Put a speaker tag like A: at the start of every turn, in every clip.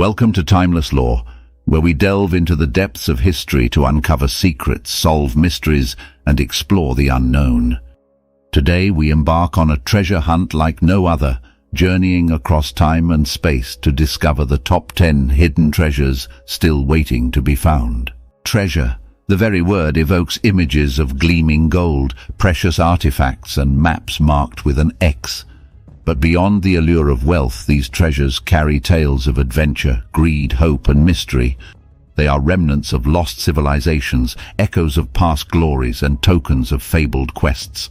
A: Welcome to Timeless Lore, where we delve into the depths of history to uncover secrets, solve mysteries, and explore the unknown. Today we embark on a treasure hunt like no other, journeying across time and space to discover the top 10 hidden treasures still waiting to be found. Treasure. The very word evokes images of gleaming gold, precious artifacts, and maps marked with an X. But beyond the allure of wealth, these treasures carry tales of adventure, greed, hope, and mystery. They are remnants of lost civilizations, echoes of past glories, and tokens of fabled quests.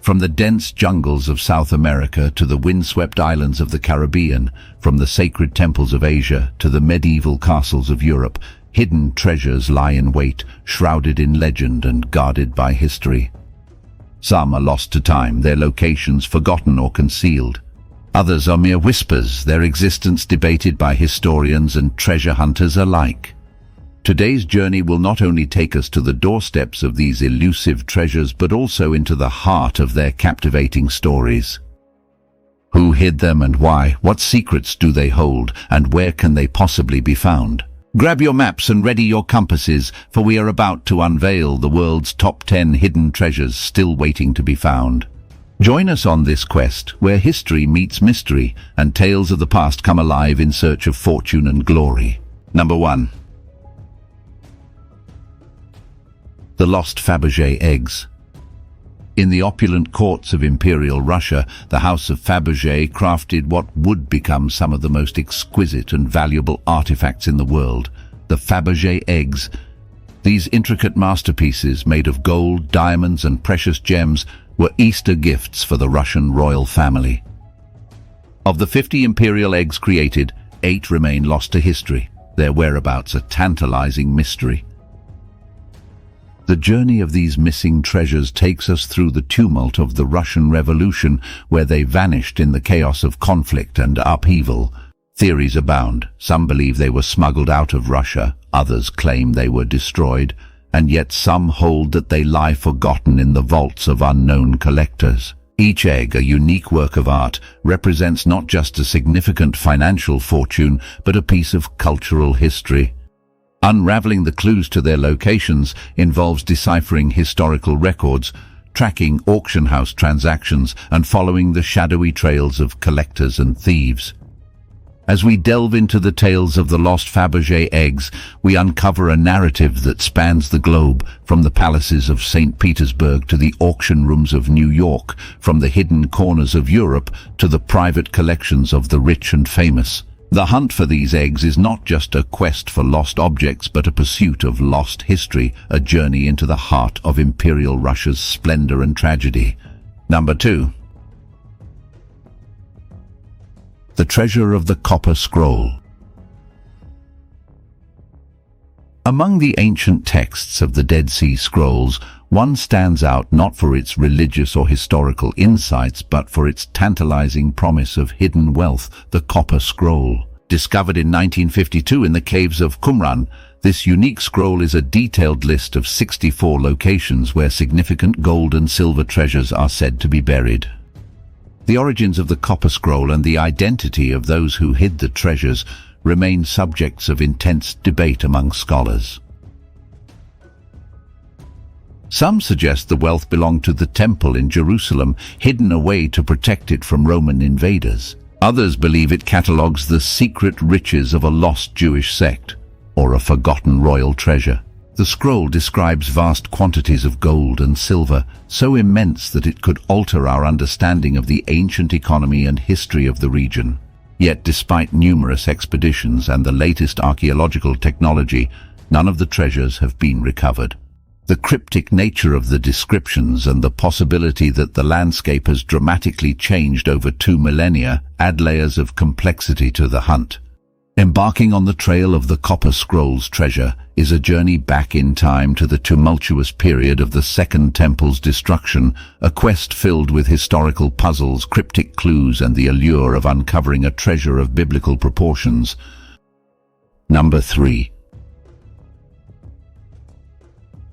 A: From the dense jungles of South America to the windswept islands of the Caribbean, from the sacred temples of Asia to the medieval castles of Europe, hidden treasures lie in wait, shrouded in legend and guarded by history. Some are lost to time, their locations forgotten or concealed. Others are mere whispers, their existence debated by historians and treasure hunters alike. Today's journey will not only take us to the doorsteps of these elusive treasures, but also into the heart of their captivating stories. Who hid them and why? What secrets do they hold, and where can they possibly be found? Grab your maps and ready your compasses, for we are about to unveil the world's top 10 hidden treasures still waiting to be found. Join us on this quest, where history meets mystery, and tales of the past come alive in search of fortune and glory. Number 1. The Lost Fabergé Eggs. In the opulent courts of Imperial Russia, the House of Fabergé crafted what would become some of the most exquisite and valuable artifacts in the world, the Fabergé eggs. These intricate masterpieces, made of gold, diamonds, and precious gems, were Easter gifts for the Russian royal family. Of the 50 imperial eggs created, 8 remain lost to history, their whereabouts a tantalizing mystery. The journey of these missing treasures takes us through the tumult of the Russian Revolution, where they vanished in the chaos of conflict and upheaval. Theories abound. Some believe they were smuggled out of Russia, others claim they were destroyed, and yet some hold that they lie forgotten in the vaults of unknown collectors. Each egg, a unique work of art, represents not just a significant financial fortune, but a piece of cultural history. Unraveling the clues to their locations involves deciphering historical records, tracking auction house transactions, and following the shadowy trails of collectors and thieves. As we delve into the tales of the Lost Fabergé eggs, we uncover a narrative that spans the globe, from the palaces of St. Petersburg to the auction rooms of New York, from the hidden corners of Europe to the private collections of the rich and famous. The hunt for these eggs is not just a quest for lost objects, but a pursuit of lost history, a journey into the heart of Imperial Russia's splendor and tragedy. Number 2. The Treasure of the Copper Scroll. Among the ancient texts of the Dead Sea Scrolls, one stands out not for its religious or historical insights, but for its tantalizing promise of hidden wealth, the Copper Scroll. Discovered in 1952 in the caves of Qumran, this unique scroll is a detailed list of 64 locations where significant gold and silver treasures are said to be buried. The origins of the Copper Scroll and the identity of those who hid the treasures remain subjects of intense debate among scholars. Some suggest the wealth belonged to the temple in Jerusalem, hidden away to protect it from Roman invaders. Others believe it catalogues the secret riches of a lost Jewish sect, or a forgotten royal treasure. The scroll describes vast quantities of gold and silver, so immense that it could alter our understanding of the ancient economy and history of the region. Yet despite numerous expeditions and the latest archaeological technology, none of the treasures have been recovered. The cryptic nature of the descriptions and the possibility that the landscape has dramatically changed over 2 millennia add layers of complexity to the hunt. Embarking on the trail of the Copper Scroll's treasure is a journey back in time to the tumultuous period of the Second Temple's destruction, a quest filled with historical puzzles, cryptic clues, and the allure of uncovering a treasure of biblical proportions. Number 3.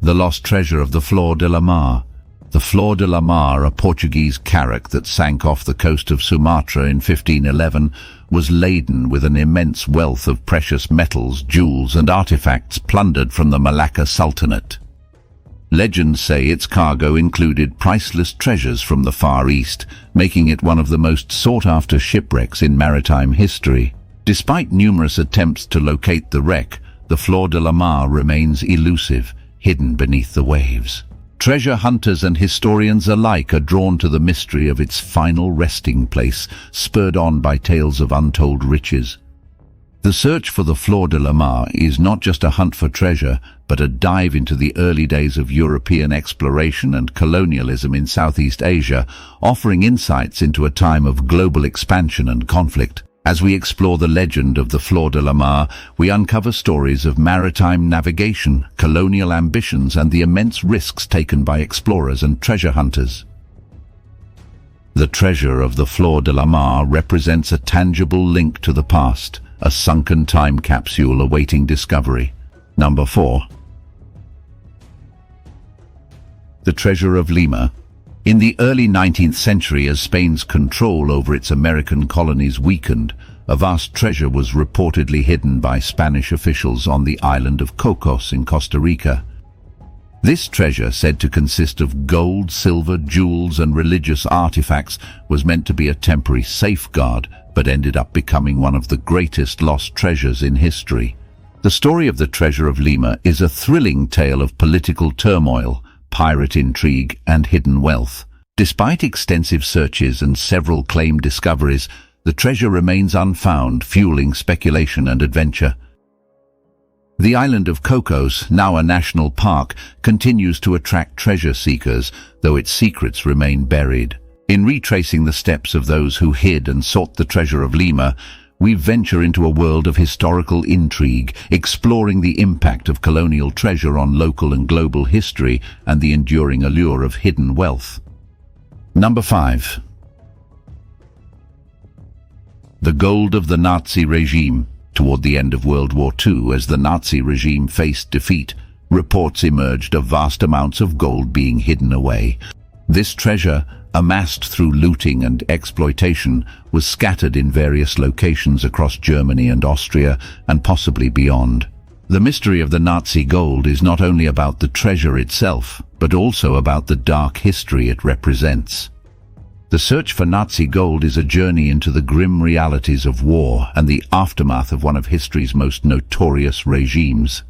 A: The Lost Treasure of the Flor de la Mar. The Flor de la Mar, a Portuguese carrack that sank off the coast of Sumatra in 1511, was laden with an immense wealth of precious metals, jewels and artifacts plundered from the Malacca Sultanate. Legends say its cargo included priceless treasures from the Far East, making it one of the most sought-after shipwrecks in maritime history. Despite numerous attempts to locate the wreck, the Flor de la Mar remains elusive, hidden beneath the waves. Treasure hunters and historians alike are drawn to the mystery of its final resting place, spurred on by tales of untold riches. The search for the Flor de la Mar is not just a hunt for treasure, but a dive into the early days of European exploration and colonialism in Southeast Asia, offering insights into a time of global expansion and conflict. As we explore the legend of the Flor de la Mar, we uncover stories of maritime navigation, colonial ambitions, and the immense risks taken by explorers and treasure hunters. The treasure of the Flor de la Mar represents a tangible link to the past, a sunken time capsule awaiting discovery. Number 4. The Treasure of Lima. In the early 19th century, as Spain's control over its American colonies weakened, a vast treasure was reportedly hidden by Spanish officials on the island of Cocos in Costa Rica. This treasure, said to consist of gold, silver, jewels and religious artifacts, was meant to be a temporary safeguard, but ended up becoming one of the greatest lost treasures in history. The story of the Treasure of Lima is a thrilling tale of political turmoil, pirate intrigue and hidden wealth. Despite extensive searches and several claimed discoveries, the treasure remains unfound, fueling speculation and adventure. The island of Cocos, now a national park, continues to attract treasure seekers, though its secrets remain buried. In retracing the steps of those who hid and sought the Treasure of Lima, we venture into a world of historical intrigue, exploring the impact of colonial treasure on local and global history and the enduring allure of hidden wealth. Number 5. The gold of the Nazi regime. Toward the end of World War II, as the Nazi regime faced defeat, reports emerged of vast amounts of gold being hidden away. This treasure, amassed through looting and exploitation, was scattered in various locations across Germany and Austria, and possibly beyond. The mystery of the Nazi gold is not only about the treasure itself, but also about the dark history it represents. The search for Nazi gold is a journey into the grim realities of war and the aftermath of one of history's most notorious regimes.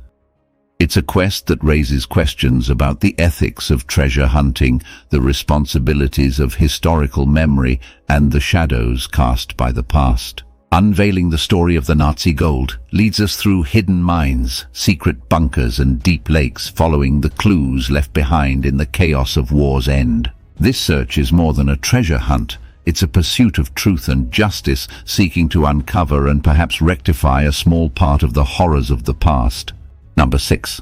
A: It's a quest that raises questions about the ethics of treasure hunting, the responsibilities of historical memory, and the shadows cast by the past. Unveiling the story of the Nazi gold leads us through hidden mines, secret bunkers, and deep lakes, following the clues left behind in the chaos of war's end. This search is more than a treasure hunt. It's a pursuit of truth and justice, seeking to uncover and perhaps rectify a small part of the horrors of the past. Number 6.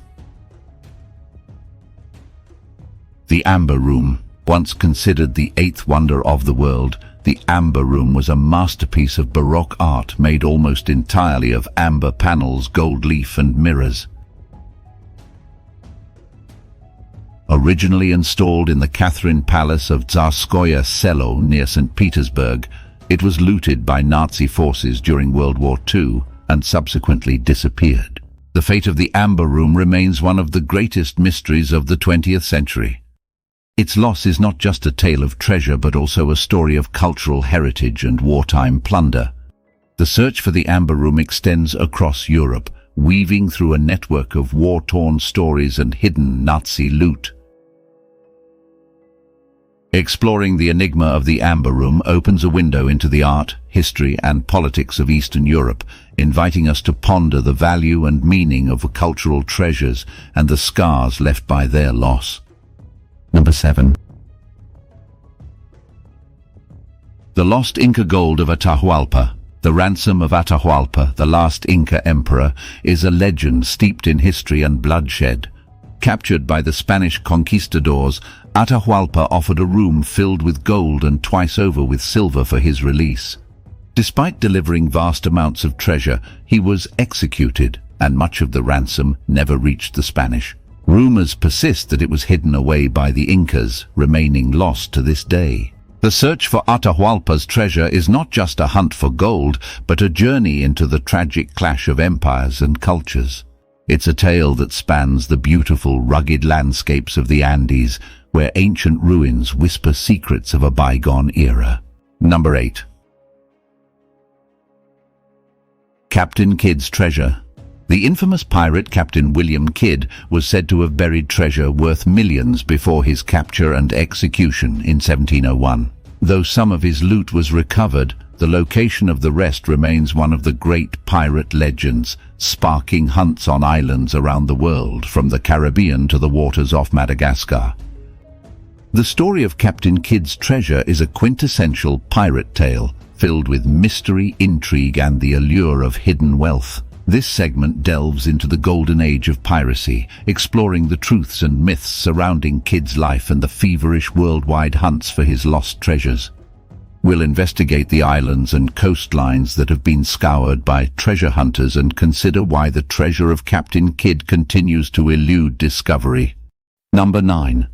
A: The Amber Room. Once considered the eighth wonder of the world, the Amber Room was a masterpiece of Baroque art made almost entirely of amber panels, gold leaf and mirrors. Originally installed in the Catherine Palace of Tsarskoye Selo near St. Petersburg, it was looted by Nazi forces during World War II and subsequently disappeared. The fate of the Amber Room remains one of the greatest mysteries of the 20th century. Its loss is not just a tale of treasure, but also a story of cultural heritage and wartime plunder. The search for the Amber Room extends across Europe, weaving through a network of war-torn stories and hidden Nazi loot. Exploring the enigma of the Amber Room opens a window into the art, history, and politics of Eastern Europe, inviting us to ponder the value and meaning of cultural treasures and the scars left by their loss. Number 7. The lost Inca gold of Atahualpa. The ransom of Atahualpa, the last Inca emperor, is a legend steeped in history and bloodshed. Captured by the Spanish conquistadors, Atahualpa offered a room filled with gold and twice over with silver for his release. Despite delivering vast amounts of treasure, he was executed, and much of the ransom never reached the Spanish. Rumors persist that it was hidden away by the Incas, remaining lost to this day. The search for Atahualpa's treasure is not just a hunt for gold, but a journey into the tragic clash of empires and cultures. It's a tale that spans the beautiful, rugged landscapes of the Andes, where ancient ruins whisper secrets of a bygone era. Number 8. Captain Kidd's treasure. The infamous pirate Captain William Kidd was said to have buried treasure worth millions before his capture and execution in 1701. Though some of his loot was recovered, the location of the rest remains one of the great pirate legends, sparking hunts on islands around the world, from the Caribbean to the waters off Madagascar. The story of Captain Kidd's treasure is a quintessential pirate tale, filled with mystery, intrigue, and the allure of hidden wealth. This segment delves into the golden age of piracy, exploring the truths and myths surrounding Kidd's life and the feverish worldwide hunts for his lost treasures. We'll investigate the islands and coastlines that have been scoured by treasure hunters and consider why the treasure of Captain Kidd continues to elude discovery. Number 9.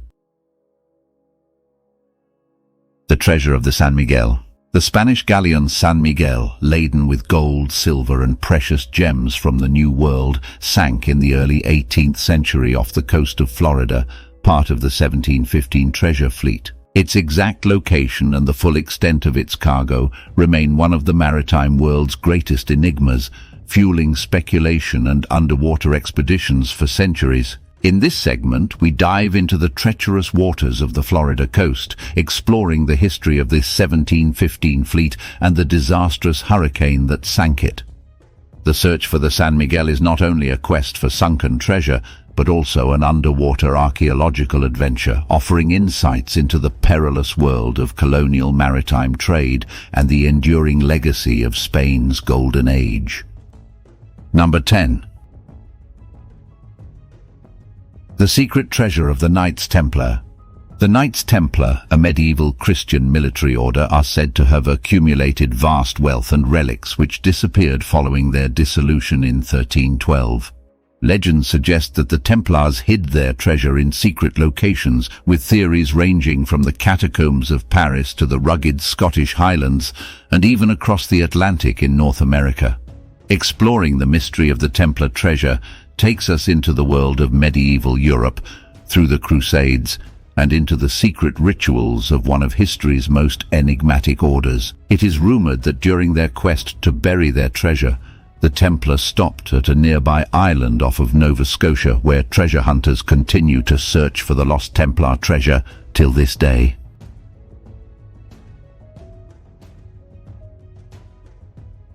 A: The treasure of the San Miguel. The Spanish galleon San Miguel, laden with gold, silver and precious gems from the New World, sank in the early 18th century off the coast of Florida, part of the 1715 treasure fleet. Its exact location and the full extent of its cargo remain one of the maritime world's greatest enigmas, fueling speculation and underwater expeditions for centuries. In this segment, we dive into the treacherous waters of the Florida coast, exploring the history of this 1715 fleet and the disastrous hurricane that sank it. The search for the San Miguel is not only a quest for sunken treasure, but also an underwater archaeological adventure, offering insights into the perilous world of colonial maritime trade and the enduring legacy of Spain's golden age. Number 10. The secret treasure of the Knights Templar. The Knights Templar, a medieval Christian military order, are said to have accumulated vast wealth and relics which disappeared following their dissolution in 1312. Legends suggest that the Templars hid their treasure in secret locations, with theories ranging from the catacombs of Paris to the rugged Scottish Highlands, and even across the Atlantic in North America. Exploring the mystery of the Templar treasure takes us into the world of medieval Europe, through the Crusades, and into the secret rituals of one of history's most enigmatic orders. It is rumored that during their quest to bury their treasure, the Templars stopped at a nearby island off of Nova Scotia, where treasure hunters continue to search for the lost Templar treasure till this day.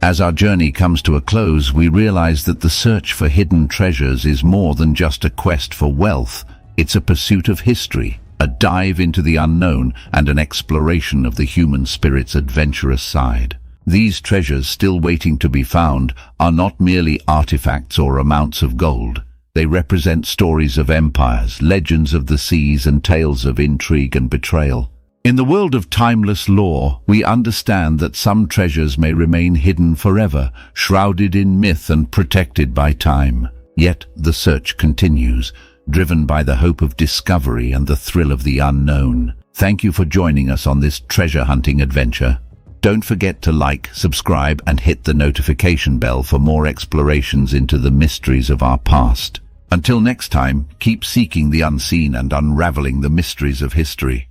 A: As our journey comes to a close, we realize that the search for hidden treasures is more than just a quest for wealth. It's a pursuit of history, a dive into the unknown, and an exploration of the human spirit's adventurous side. These treasures, still waiting to be found, are not merely artifacts or amounts of gold. They represent stories of empires, legends of the seas, and tales of intrigue and betrayal. In the world of timeless lore, we understand that some treasures may remain hidden forever, shrouded in myth and protected by time. Yet the search continues, driven by the hope of discovery and the thrill of the unknown. Thank you for joining us on this treasure hunting adventure. Don't forget to like, subscribe, and hit the notification bell for more explorations into the mysteries of our past. Until next time, keep seeking the unseen and unraveling the mysteries of history.